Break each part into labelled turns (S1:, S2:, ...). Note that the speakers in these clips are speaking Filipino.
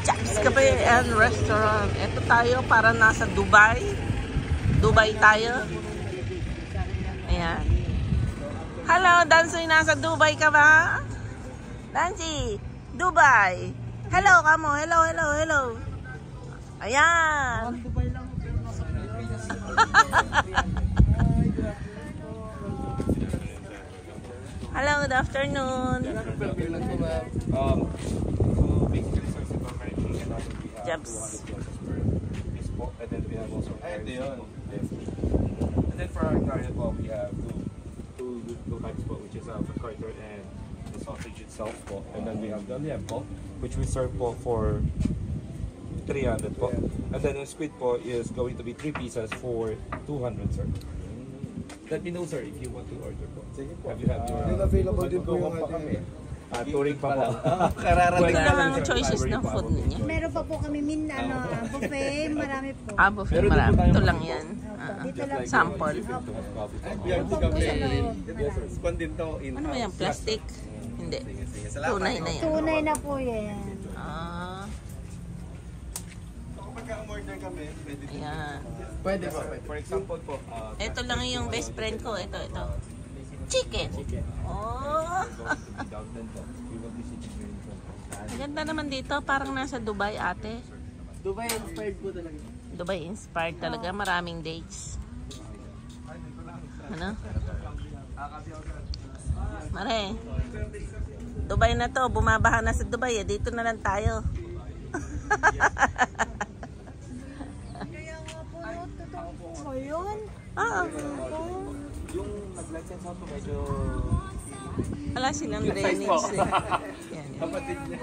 S1: Japs Cafe and Restaurant. Ito tayo para nasa Dubai. Dubai tayo. Ayan. Hello, Dancy. Nasa Dubai ka ba? Dancy, Dubai. Hello, kamo. Hello, hello, hello. Ayan. Hello, good afternoon. Jobs.
S2: And then we have also and then for our garden po, we have two types po, which is the carter and the sausage itself po. And then we have the liempo, which we serve po for 300 po. And then the squid po is going to be 3 pieces for 200, sir. Let me know, sir, if you want to order po. Have you your
S3: available din po yung
S2: kami? Touring pa po.
S1: Wala lang choices ng food ninyo.
S4: Meron pa po kami buffet, marami po.
S1: Buffet, marami. Ito lang yan.
S4: Dito lang.
S1: Sample.
S2: Ano
S1: ba yan? Plastic? Hindi. Tunay na yan.
S4: Tunay na po yan.
S1: Ayan.
S2: Pwede po. For example po.
S1: Ito lang yung best friend ko. Ito. Chicken. Oh. Maganda naman dito. Parang nasa Dubai, ate.
S3: Dubai inspired po talaga.
S1: Dubai inspired talaga. Maraming dates. Ano? Mare. Dubai na to. Bumabaha na sa Dubai. Dito na lang tayo.
S4: Kaya nga po, totoo po yun.
S2: Yung nag-license ako medyo
S1: wala silang drainage eh. Yan.
S2: kapatid niya.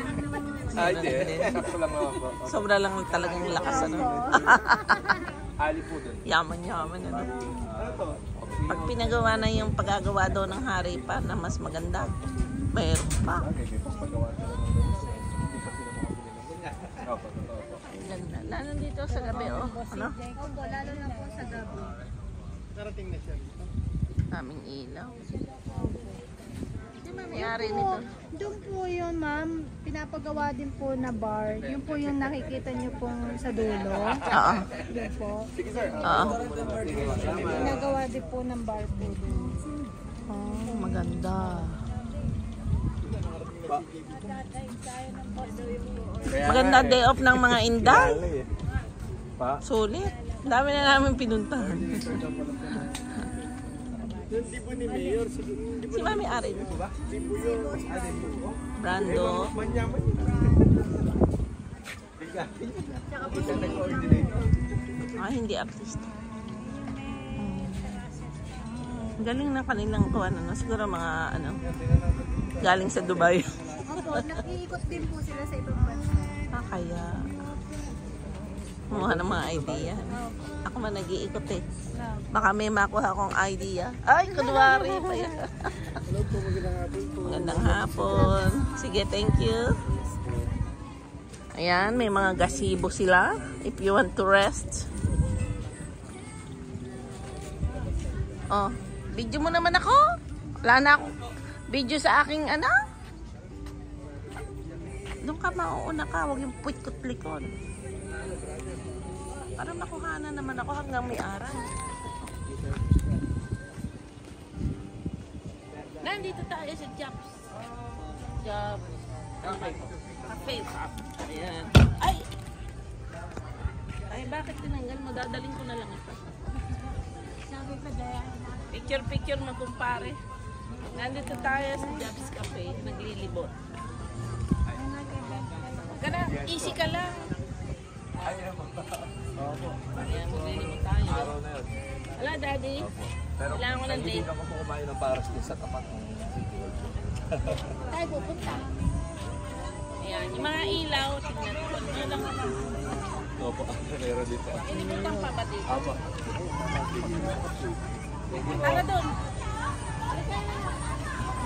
S2: Hindi. Sakto lang naman po.
S1: Sobra lang talagang lakas ano.
S2: Ali po dun.
S1: Yaman ano. Pag pinagawa na yung paggagawa daw ng hari pa na mas maganda, mayroon pa. Ganda. Lalo dito sa gabi oh. Ano?
S4: Opo, lalo na po sa gabi.
S3: Narating na siya.
S1: Daming ilaw. Hindi may-ari nito.
S4: Doon po yun, ma'am. Pinapagawa din po na bar. Yun po yung nakikita nyo pong sa dulo.
S1: Oo.
S4: Yun po.
S1: Oo.
S4: Pinagawa din po ng bar po doon.
S1: Oh, maganda. Maganda day off ng mga Inday. Sulit. Dami na namin pinuntahan. Si Mami Ari. Brando. Hindi artista. Galing na kanilang kuwan. Siguro mga galing sa Dubai.
S4: Opo, nakiikot din po sila sa ibang bansa.
S1: Kaya kumuha ng mga idea. Ako man nag-iikot eh. Baka may makuha akong idea. Ay, kunwari pa yan. Magandang hapon. Sige, thank you. Ayan, may mga gazebo sila. If you want to rest. Oh, video mo naman ako. Wala na ako video sa aking doon ka mauuna ka. Huwag yung puwit-kut-likon. Para makuhanan naman ako hanggang may araw. Nandito tayo sa Jobs. Jobs. Cafe. Ayan. Ay, bakit tinanggal mo? Dadaling ko na lang ito.
S4: Sabi pa dahil.
S1: Picture mo kumpare. Nandito tayo sa Jobs Cafe. Naglilibot. Kana, easy ka lang. Ayan, maglilibot tayo. Wala, daddy. Kailangan ko ng date.
S2: Hindi ako po kumain ng paras sa tapat ng City Hall.
S4: Tayo pupunta.
S1: Ayan, yung mga ilaw, tignan ko. Ano lang naman.
S2: Opo, meron dito.
S1: Inibutan pa ba dito?
S2: Opo.
S1: Tara doon.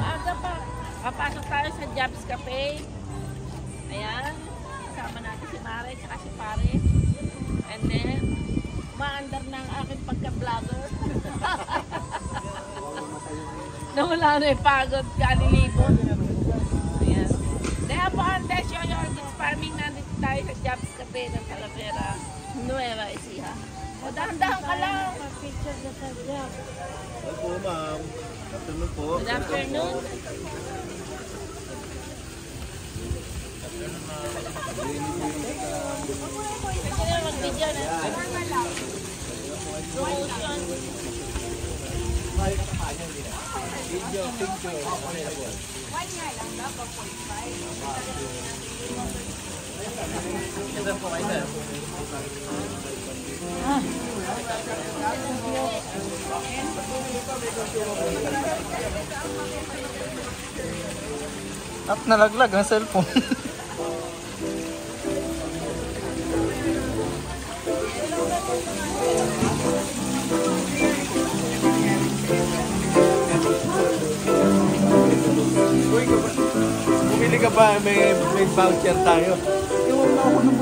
S1: Maaga pa. Kapasok tayo sa Jobs Cafe. Ayan. Kasama natin si Mare at si Pare. And then, maandar na ang aking pagka-vlogger. Nawala na yung pagod, kalilipon. Ayan. Dahil po, Andes, show your timing nandito tayo sa Jobs Cafe ng Talavera, Nueva Ecija. O, dahan-dahan ka lang.
S4: Picture na sa job.
S3: Opo, ma'am. Afternoon po.
S1: Good afternoon. Pwede na mag-video na. Promotion.
S5: At nalaglag ang cellphone.
S3: Bumili ka ba? May voucher tayo.
S5: Wala ako ng